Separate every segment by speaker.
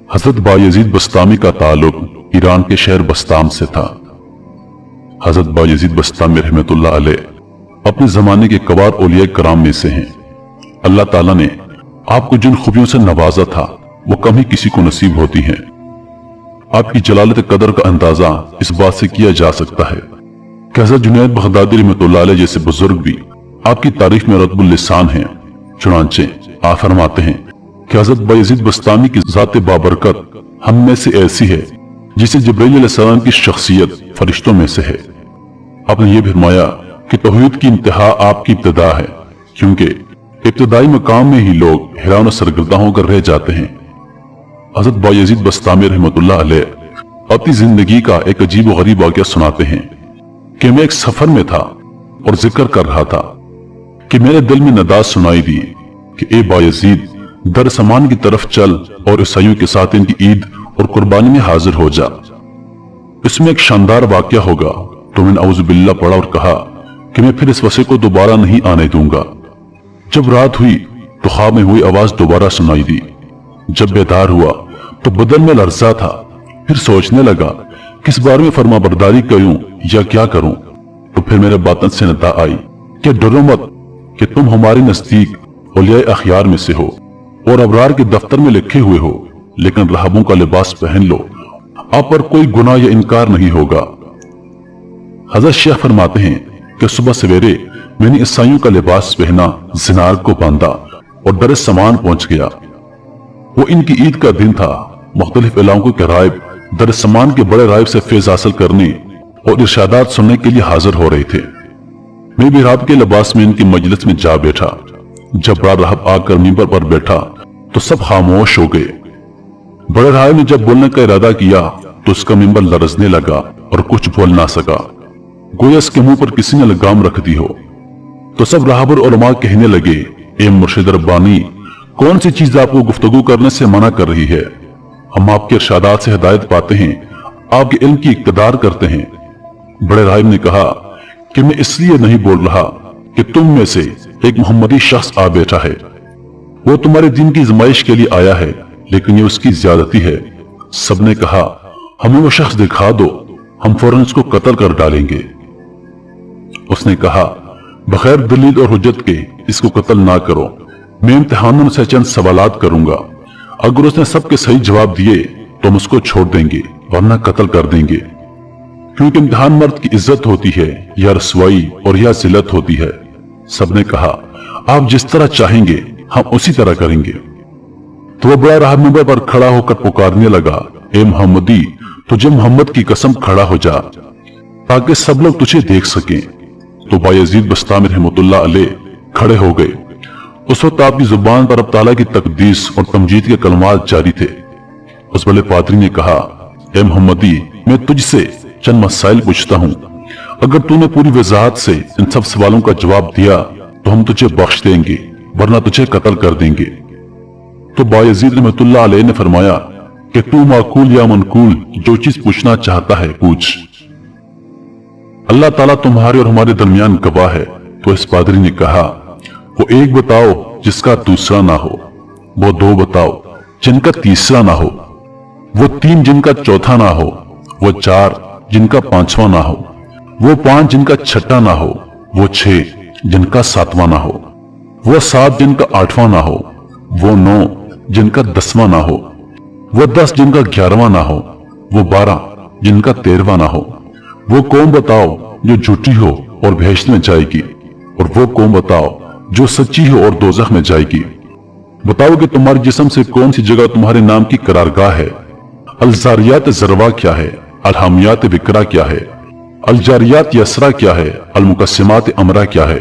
Speaker 1: हजरत बायजीद बस्तामी का ताल्लुक ईरान के शहर बस्ताम से था। हजरत बायजीद बस्तामी रहमतुल्लाह अलैह अपने जमाने के कबार औलिया कराम में से हैं। अल्लाह ताला ने आपको जिन खूबियों से नवाजा था वो कम ही किसी को नसीब होती हैं। आपकी जलालत कदर का अंदाजा इस बात से किया जा सकता है कि हजरत जुनैद बगदादी रहमतुल्लाह अलैह जैसे बुजुर्ग भी आपकी तारीफ में रत्बुल लिसान हैं। चुनांचे आप फरमाते हैं कि हजरत बायजीद बस्तामी की जात बाबरकत हम में से ऐसी है जिसे जिब्राइल अलैहिस्सलाम की शख्सियत फरिश्तों में से है। आपने ये भी फरमाया कि तौहीद की इंतहा आपकी इब्तिदा है, क्योंकि इब्तिदाई मकाम में ही लोग हैरान और सरगर्दा होकर रह जाते हैं। हजरत बायजीद बस्तामी रहमतुल्लाह अलैह अपनी जिंदगी का एक अजीब व गरीब वाक़या सुनाते हैं कि मैं एक सफर में था और जिक्र कर रहा था कि मेरे दिल में नदाद सुनाई दी कि ए बायजीद, दर समान की तरफ चल और ईसाइयों के साथ इनकी ईद और कुर्बानी में हाजिर हो जा। इसमें एक शानदार वाक़या होगा। तो मैंने औज़ु बिल्लाह पढ़ा और कहा कि मैं फिर इस वसे को दोबारा नहीं आने दूंगा। जब रात हुई तो ख्वाब में हुई आवाज दोबारा सुनाई दी। जब बेदार हुआ तो बदन में लर्जा था। फिर सोचने लगा किस बारे में फरमाबरदारी करूं या क्या करूं। तो फिर मेरे बातन से नदा आई कि डरो मत कि तुम हमारे नजदीक औलिया अखयार में से हो और अबरार के दफ्तर में लिखे हुए हो, लेकिन राहबों का लिबास पहन लो, आप पर कोई गुनाह या इनकार नहीं होगा। हजरत शेख फरमाते हैं कि सुबह सवेरे मैंने ईसाइयों का लिबास पहना, जिनार को बांधा और दर समान पहुंच गया। वो इनकी ईद का दिन था। मुख्तलिफ इलाकों के राइब दर समान के बड़े राइब से फैज हासिल करने और इरशादात सुनने के लिए हाजिर हो रहे थे। मैं भी रात के लिबास में इनकी मजलिस में जा बैठा। जब बड़ा राहब आकर मिंबर पर बैठा तो सब खामोश हो गए। बड़े राहब ने जब बोलने का इरादा किया तो उसका मिंबर लरजने लगा और कुछ बोल ना सका, गोया इसके मुंह पर किसी ने लगाम रख दी हो। तो सब राहब और उलमा कहने लगे, ए मुर्शिद रब्बानी, कौन सी चीज आपको गुफ्तगू करने से मना कर रही है? हम आपके इरशादात से हिदायत पाते हैं, आपके इल्म की इक़्तिदार करते हैं। बड़े राहब ने कहा कि मैं इसलिए नहीं बोल रहा कि तुम में से एक मोहम्मदी शख्स आ बैठा है। वो तुम्हारे दिन की आजमाइश के लिए आया है, लेकिन ये उसकी ज्यादती है। सबने कहा, हमें वो शख्स दिखा दो, हम फौरन इसको कत्ल कर डालेंगे। उसने कहा, बगैर दलील और हुज्जत के इसको कत्ल ना करो, मैं इम्तिहानों से चंद सवालात करूंगा। अगर उसने सबके सही जवाब दिए तो हम उसको छोड़ देंगे, वरना कत्ल कर देंगे। क्योंकि इम्तिहान मर्द की इज्जत होती है या रसवाई और या जिल्लत होती है। सबने कहा, आप जिस तरह चाहेंगे हम उसी तरह करेंगे। तो वह बड़ा राहब मिंबर पर खड़ा होकर पुकारने लगा, ए मोहम्मदी, तुझे मोहम्मद की कसम खड़ा हो जा ताकि सब लोग तुझे देख सकें। तो बायजीद बस्तामी रहमतुल्लाह अलैह खड़े हो गए। उस वक्त आपकी जुबान पर अब ताला की तकदीस और तमजीद के कलमात जारी थे। उस बड़े पादरी ने कहा, ए मोहम्मदी, मैं तुझसे चंद मसाइल पूछता हूँ। अगर तूने पूरी वजाहत से इन सब सवालों का जवाब दिया तो हम तुझे बख्श देंगे, वरना तुझे कत्ल कर देंगे। तो बायजीद रहमतुल्लाह अलैह ने फरमाया कि तू माकूल या मनकूल जो चीज पूछना चाहता है पूछ, अल्लाह ताला तुम्हारे और हमारे दरमियान गवाह है। तो इस पादरी ने कहा, वो एक बताओ जिसका दूसरा ना हो, वो दो बताओ जिनका तीसरा ना हो, वो तीन जिनका चौथा ना हो, वो चार जिनका पांचवा ना हो, वो पांच जिनका छठा ना हो, वो छह जिनका सातवां ना हो, वो सात जिनका आठवां ना हो, वो नौ जिनका दसवां ना हो, वो 10 जिनका 11वां ना हो, वो 12 जिनका 13वां ना हो। वो कौम बताओ जो झूठी हो और बहश्त में जाएगी, और वो कौम बताओ जो सच्ची हो और दोज़ख में जाएगी। बताओ कि तुम्हारे जिस्म से कौन सी जगह तुम्हारे नाम की करारगाह है। अलजारियात जरवा क्या है, अलहामियात विकरा क्या है, अलजारियात यसरा क्या है, अलमुकस्सिमात अमरा क्या है।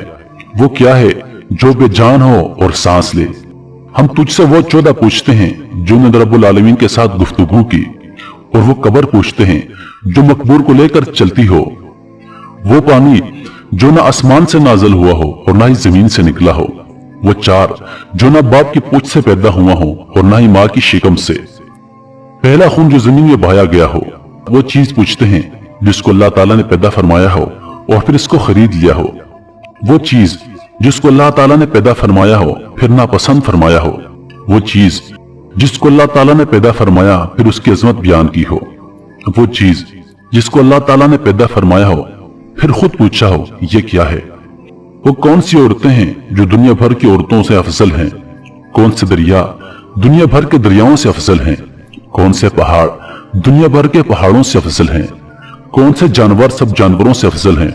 Speaker 1: वो क्या है जो बेजान हो और सांस ले। हम तुझसे वो 14 पूछते हैं जो ने रब्बुल आलमीन के साथ गुफ्तगू की, और वो कब्र पूछते हैं जो मकबूर को लेकर चलती हो। वो पानी जो ना आसमान से नाजल हुआ हो और ना ही जमीन से निकला हो। वो चार जो ना बाप की पूंछ से पैदा हुआ हो और ना ही माँ की शिकम से। पहला खून जो जमीन में बहाया गया हो। वो चीज पूछते हैं जिसको अल्लाह ताला ने पैदा फरमाया हो और फिर इसको खरीद लिया हो। वो चीज जिसको अल्लाह ताला ने पैदा फरमाया हो फिर नापसंद फरमाया हो। वो चीज जिसको अल्लाह ताला ने पैदा फरमाया फिर उसकी अजमत बयान की हो, वो चीज जिसको अल्लाह ताला ने पैदा फरमाया हो फिर खुद पूछा हो ये क्या है। वो कौन सी औरतें हैं जो दुनिया भर की औरतों से अफजल हैं, कौन से दरिया दुनिया भर के दरियाओं से अफजल हैं, कौन से पहाड़ दुनिया भर के पहाड़ों से अफजल हैं, कौन से जानवर सब जानवरों से अफजल हैं,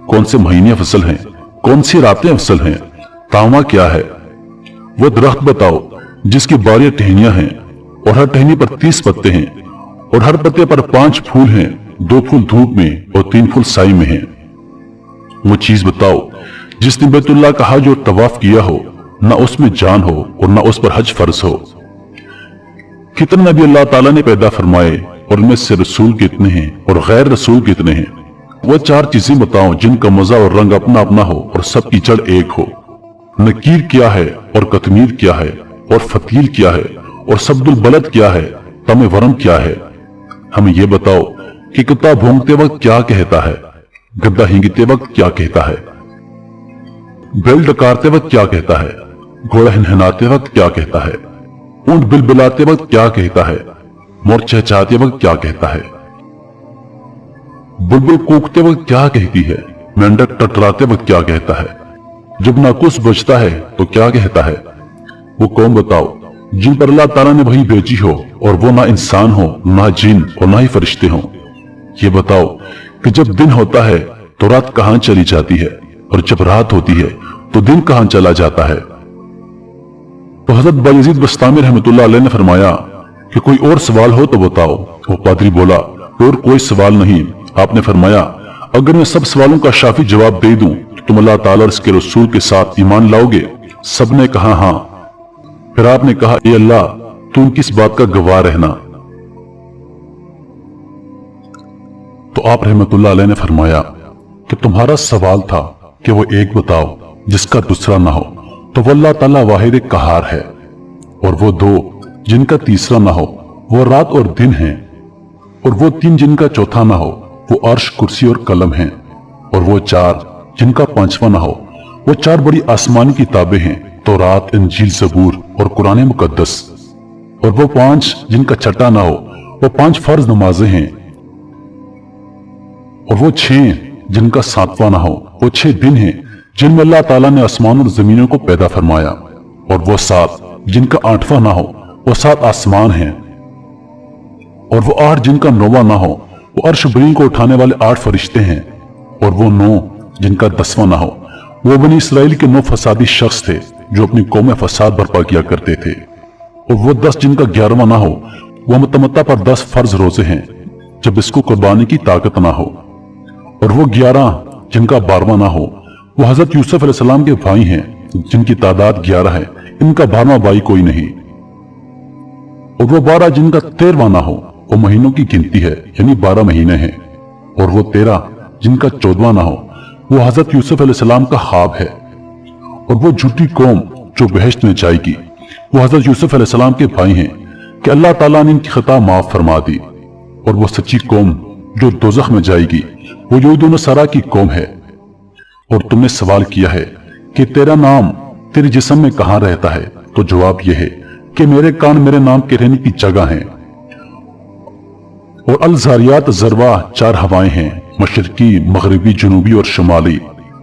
Speaker 1: कौन से महीने अफजल हैं, कौन सी रातें अफजल हैं, तावा क्या है। वो दरख्त बताओ जिसकी 12 टहनियां हैं और हर टहनी पर 30 पत्ते हैं और हर पत्ते पर 5 फूल हैं, 2 फूल धूप में और 3 फूल साई में हैं। वो चीज बताओ जिसने बैतुल्लाह का हज और तवाफ किया हो, ना उसमें जान हो और ना उस पर हज फर्ज हो। कितने नबी अल्लाह ताला ने पैदा फरमाए और उनमें से रसूल कितने हैं और गैर रसूल कितने हैं। वो 4 चीजें बताओ जिनका मजा और रंग अपना अपना हो और सबकी जड़ एक हो। नकीर क्या है और कतमीर क्या है और फतील क्या है और सब्दुल बलद क्या है, तमे वरम क्या है। हमें ये बताओ कि कुत्ता भौंकते वक्त क्या कहता है, गद्दा हिंगते वक्त क्या कहता है, बैल डकारते वक्त क्या कहता है, घोड़ा हिनहिनाते वक्त क्या कहता है, ऊंट बिलबिलाते वक्त क्या कहता है, मोर चहचहाते वक्त क्या कहता है, बुलबुल कूकते वक्त क्या कहती है, मेंढक टटराते वक्त क्या कहता है, जब नाकुस बजता है तो क्या कहता है। वो कौम बताओ जिन पर अल्लाह ताला ने वही भेजी हो और वो ना इंसान हो, ना जिन और ना ही फरिश्ते हों। ये बताओ कि जब दिन होता है तो रात कहां चली जाती है और जब रात होती है तो दिन कहां चला जाता है। तो हजरत बायजीद बस्तामी रहमतुल्लाह अलैह ने फरमाया कि कोई और सवाल हो तो बताओ। वो पादरी बोला और कोई सवाल नहीं। आपने फरमाया अगर मैं सब सवालों का शाफी जवाब दे दूं तो तुम अल्लाह ताला और इसके रसूल के साथ ईमान लाओगे। सबने कहा हाँ। फिर आपने कहा ए अल्लाह तू उनकी इस बात का गवाह रहना। तो आप रहमतुल्लाह अलैह ने फरमाया कि तुम्हारा सवाल था कि वो एक बताओ जिसका दूसरा ना हो, तो वो अल्लाह ताला वाहिद कहार है। और वो 2 जिनका तीसरा ना हो वो रात और दिन है। और वो 3 जिनका चौथा ना हो वो अर्श कुर्सी और कलम है। और वो 4 जिनका 5वां ना हो वो 4 बड़ी आसमानी किताबें हैं, तौरात, इंजील, ज़बूर और कुरान मुकद्दस। और वो 5 जिनका छठा ना हो वो 5 फर्ज नमाजें हैं। और वो 6 जिनका 7वां ना हो वो 6 दिन हैं जिनमें अल्लाह ताला ने आसमान और जमीनों को पैदा फरमाया। और वो 7 जिनका 8वां ना हो वो 7 आसमान हैं। और वो 8 जिनका 9वां ना हो वो अर्श बरीन को उठाने वाले 8 फरिश्ते हैं। और वो 9 जिनका 10वां ना हो वो बनी इसराइल के 9 फसादी शख्स थे जो अपनी कौम में फसाद बर्पा किया करते थे। और वो 10 जिनका 11वां ना हो वो मतमत्ता पर 10 फर्ज रोजे हैं जब इसको कुर्बानी की ताकत ना हो। और वो 11 जिनका 12वां ना हो वो हजरत यूसुफ अलैहिस्सलाम के भाई हैं जिनकी तादाद 11 है, इनका 12वां भाई कोई नहीं। और वो 12 जिनका 13वां ना हो वो महीनों की गिनती है, यानी 12 महीने हैं। और वो 13 जिनका 14वां ना हो वो हजरत यूसुफ अलैहिस्सलाम का ख्वाब है। और वो झूठी कौम जो बहश्त में जाएगी वो हजरत यूसुफ अलैहिस्सलाम के भाई हैं कि अल्लाह ताला ने इनकी खता माफ फरमा दी। और वो सच्ची कौम जो दोज़ख में जाएगी वो यहूद व नसारा की कौम है। और तुमने सवाल किया है कि तेरा नाम तेरे जिस्म में कहां रहता है, तो जवाब यह है कि मेरे कान मेरे नाम के रहने की जगह हैं। और अल ज़ारियात ज़रवा 4 हवाएं हैं, मशरकी, मगरबी, जनूबी और शुमाली।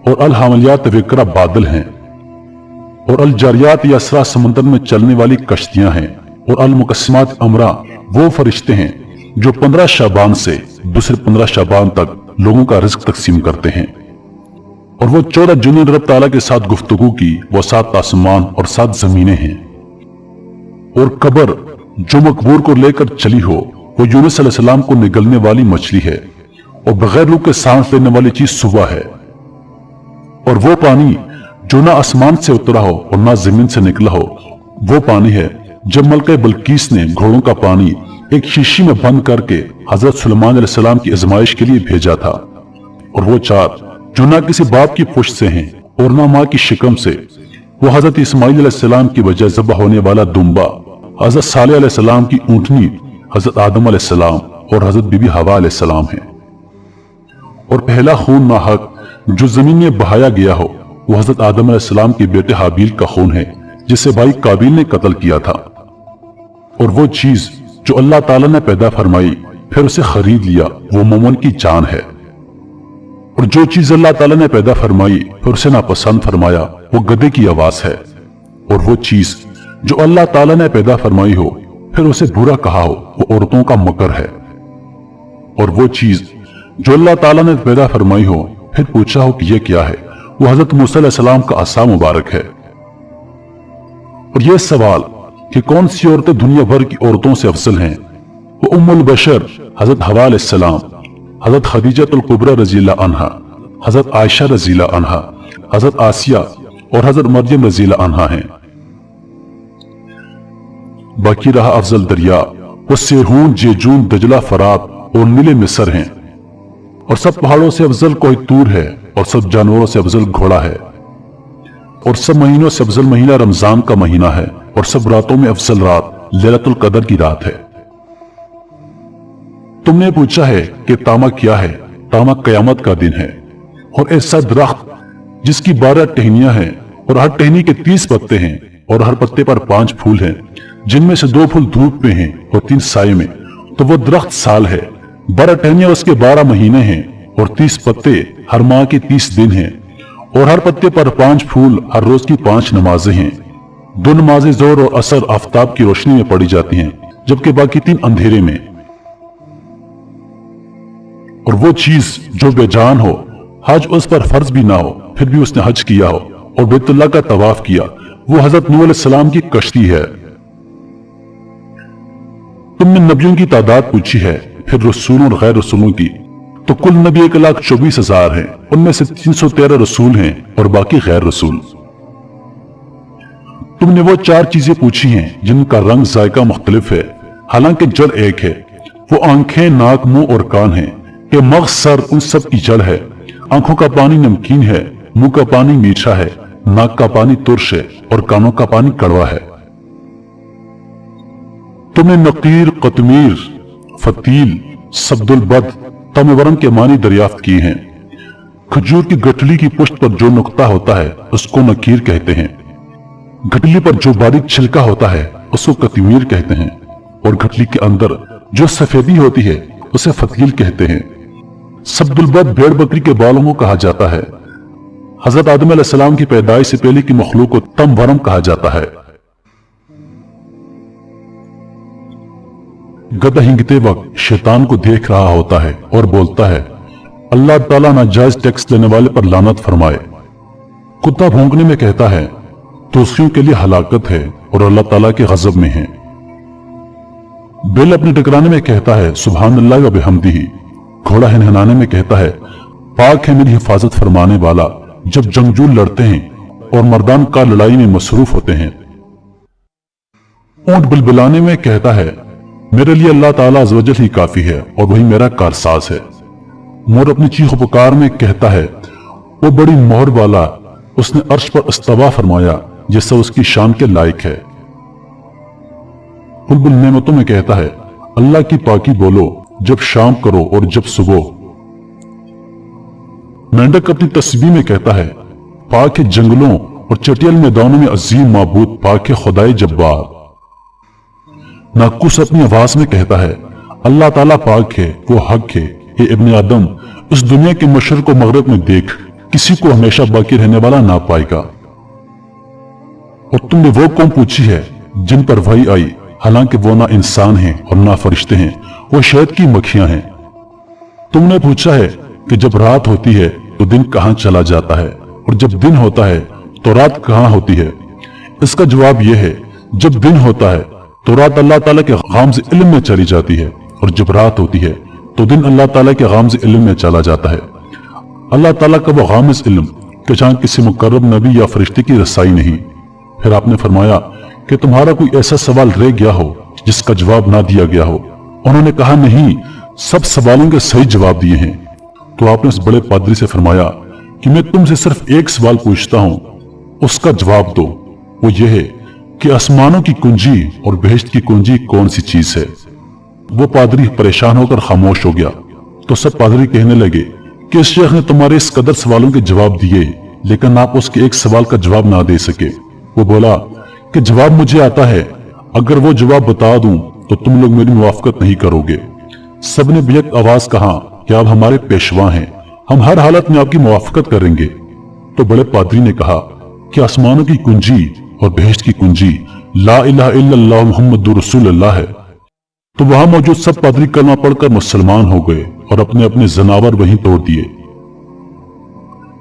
Speaker 1: और अल हामलियात विकरा बादल हैं। और अल जारियात यसरा समुद्र में चलने वाली कश्तियां हैं। और अल मुकस्सिमात अमरा वो फरिश्ते हैं जो 15 शाबान से दूसरे 15 शाबान तक लोगों का रिज्क तकसीम करते हैं। और वो 14 जिन्होंने रब ताला के साथ गुफ्तगू की वो 7 आसमान और 7 जमीनें हैं। और कब्र जो मकबूर को लेकर चली हो वो यूनुस अलैहिस्सलाम को निगलने वाली मछली है। और बगैर रूह के सांस लेने वाली चीज सुबह है। और वो पानी जो ना आसमान से उतरा हो और ना जमीन से निकला हो वो पानी है जब मलका बल्कीस ने घोड़ों का पानी एक शीशी में बंद करके हजरत सुलेमान अलैहिस्सलाम की आजमाइश के लिए भेजा था। और वो 4 जो ना किसी बाप की पुश्त से हैं और ना माँ की शिकम से, वो हजरत इस्माइल अलैहिस्सलाम की वजह ज़बह होने वाला दुम्बा, हजरत सालेह अलैहिस्सलाम की ऊँटनी, हजरत आदम अलैहिस्सलाम और हजरत बीबी हवा अलैहिस्सलाम हैं। और पहला खून नाहक जो जमीन में बहाया गया हो वो हजरत आदम अलैहिस्सलाम के बेटे हाबील का खून है जिसे भाई काबिल ने कत्ल किया था। और वो चीज जो अल्लाह ताला ने पैदा फरमाई फिर उसे खरीद लिया, वो मोमिन की जान है। और जो चीज अल्लाह ताला ने पैदा फरमाई फिर उसे नापसंद फरमाया, वो गधे की आवाज है। और वो चीज जो अल्लाह ताला ने पैदा फरमाई हो फिर उसे बुरा कहा हो, वो औरतों का मकर है। और वो चीज जो अल्लाह ताला ने पैदा फरमाई हो फिर पूछा हो कि यह क्या है, वो हजरत मूसा अलैहिस्सलाम का असा मुबारक है। और यह सवाल कि कौन सी औरतें दुनिया भर की औरतों से अफजल हैं, वो उम्मुल बशर हजरत हवा अलैहिस्सलाम, हजरत खदीजतुल कुबरा रज़ियल्लाहु अन्हा, हजरत आयशा रज़ियल्लाहु अन्हा, हजरत आसिया और हजरत मरियम रज़ियल्लाहु अन्हा हैं। बाकी रहा अफजल दरिया, वो सेहून, जेजून, दजला, फरात और नीले मिस्र हैं। और सब पहाड़ों से अफजल कोई तूर है, और सब जानवरों से अफजल घोड़ा है। और सब महीनों से अफजल महीना रमजान का महीना है, और सब रातों में अफजल रात लैलतुल कदर की रात है। तुमने पूछा है कि तामा क्या है? तामा कयामत का दिन है। और ऐसा दरख्त जिसकी 12 टहनियां हैं और हर टहनी के 30 पत्ते हैं और हर पत्ते पर 5 फूल हैं, जिनमें से 2 फूल धूप में हैं और 3 साये में, तो वो दरख्त साल है। 12 टहनियां उसके 12 महीने हैं और 30 पत्ते हर माह के 30 दिन हैं। और हर पत्ते पर 5 फूल, हर रोज की 5 नमाजें हैं। 2 नमाजें जोर और असर आफताब की रोशनी में पढ़ी जाती हैं, जबकि बाकी 3 अंधेरे में। और वो चीज जो बेजान हो, हज उस पर फर्ज भी ना हो, फिर भी उसने हज किया हो और बैतुल्लाह का तवाफ किया, वो हजरत नूह अलैहिस्सलाम की कश्ती है। तुमने नबियों की तादाद पूछी है, फिर रसूलों और गैर रसूलों की, तो कुल नबी 1,24,000 हैं। उनमें से 313 रसूल हैं और बाकी गैर रसूल। तुमने वो 4 चीजें पूछी हैं जिनका रंग जायका मुख्तलिफ है, हालांकि जड़ एक है। वो आंखें, नाक, मुंह और कान हैं कि मग़ज़, सर उन सब की जड़ है। आंखों का पानी नमकीन है, मुंह का पानी मीठा है, नाक का पानी तुर्श है और कानों का पानी कड़वा है। तुमने नकीर, कतमीर, फतील, सब्दुलबद, तमवरम के मानी दरियाफ्त किए हैं। खजूर की गठली की पुष्ट पर जो नुक्ता होता है उसको नकीर कहते हैं। गठली पर जो बारीक छिलका होता है उसको कतमीर कहते हैं। और गठली के अंदर जो सफेदी होती है उसे फतील कहते हैं। सब्दुलबद भेड़ बकरी के बालों को कहा जाता है। हजरत आदम अलैहिस्सलाम की पैदाइश से पहले की मखलूक को तमवरम कहा जाता है। गधा हिंगते वक्त शैतान को देख रहा होता है और बोलता है, अल्लाह ताला नाजायज टैक्स लेने वाले पर लानत फरमाए। कुत्ता भौंकने में कहता है, दोषियों के लिए हलाकत है और अल्लाह ताला के गजब में है। बिल अपने टकराने में कहता है, सुभान अल्लाह व बिहम्दिही। घोड़ा हिनहिनाने में कहता है, पाक है मेरी हिफाजत फरमाने वाला। जब जंगजू लड़ते हैं और मर्दान का लड़ाई में मसरूफ होते हैं। ऊंट बिलबिलाने में कहता है, मेरे लिए अल्लाह ताला अज़्ज़-व-जल ही काफी है और वही मेरा कारसाज है। मोर अपनी चीख पुकार में कहता है, वो बड़ी मोहर वाला, उसने अर्श पर इस्तवा फरमाया जिससे उसकी शान के लायक है। बुलबुल नेमतों में कहता है, अल्लाह की पाकी बोलो जब शाम करो और जब सुबह। मेंढक अपनी तस्बीह में कहता है, पाक है जंगलों और चटियल मैदानों में अजीम माबूद, पाक है खुदाए जब्बार। नाकुस अपनी आवाज में कहता है, अल्लाह ताला पाक है, वो हक है। ये इब्ने आदम, इस दुनिया के मशरक व मगरब में देख, किसी को हमेशा बाकी रहने वाला ना पाएगा। और तुमने वो कौम पूछी है जिन पर वही आई, हालांकि वो ना इंसान हैं और ना फरिश्ते हैं, वो शहद की मक्खियां हैं। तुमने पूछा है कि जब रात होती है तो दिन कहां चला जाता है, और जब दिन होता है तो रात कहां होती है। इसका जवाब यह है, जब दिन होता है तो रात अल्लाह ताला के गामज़ इल्म में चली जाती है, और जब रात होती है तो दिन अल्लाह ताला के गामज़ इल्म में चला जाता है। अल्लाह ताला का वो गामज़ इल्म कि जहां किसी मुकर्रब नबी या फरिश्ते की रसाई नहीं। फिर आपने फरमाया कि तुम्हारा कोई ऐसा सवाल रह गया हो जिसका जवाब ना दिया गया हो। उन्होंने कहा, नहीं, सब सवालों के सही जवाब दिए हैं। तो आपने उस बड़े पादरी से फरमाया कि मैं तुमसे सिर्फ एक सवाल पूछता हूं, उसका जवाब दो। वो ये है कि आसमानों की कुंजी और बहिश्त की कुंजी कौन सी चीज है। वो पादरी परेशान होकर खामोश हो गया। तो सब पादरी कहने लगे कि इस शेख ने तुम्हारे इस कदर सवालों के जवाब दिए, लेकिन आप उसके एक सवाल का जवाब ना दे सके। वो बोला कि जवाब मुझे आता है, अगर वो जवाब बता दूं तो तुम लोग मेरी मुवाफकत नहीं करोगे। सबने बेयक आवाज कहा कि आप हमारे पेशवा हैं, हम हर हालत में आपकी मुवाफकत करेंगे। तो बड़े पादरी ने कहा कि आसमानों की कुंजी और बहश्त की कुंजी ला इलाहा इल्लल्लाह मुहम्मदुर रसूलुल्लाह है। तो वहां मौजूद सब पादरी कलमा पढ़कर मुसलमान हो गए और अपने अपने जनावर वहीं तोड़ दिए।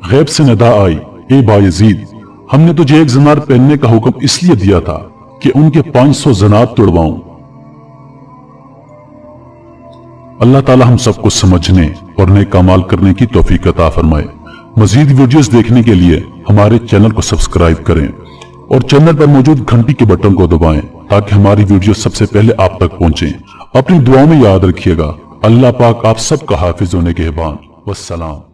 Speaker 1: गैब से निदा आई, ए बायजीद, हमने तुझे एक जनार पहनने का हुक्म इसलिए दिया था कि उनके 500 जनार तोड़वाऊं। अल्लाह ताला हम सबको समझने और नेक अमाल करने की तौफीक अता फरमाए। मजीद वीडियोस देखने के लिए हमारे चैनल को सब्सक्राइब करें और चैनल पर मौजूद घंटी के बटन को दबाएं ताकि हमारी वीडियो सबसे पहले आप तक पहुंचे। अपनी दुआओं में याद रखिएगा। अल्लाह पाक आप सबका हाफिज होने के हिबान। वस्सलाम।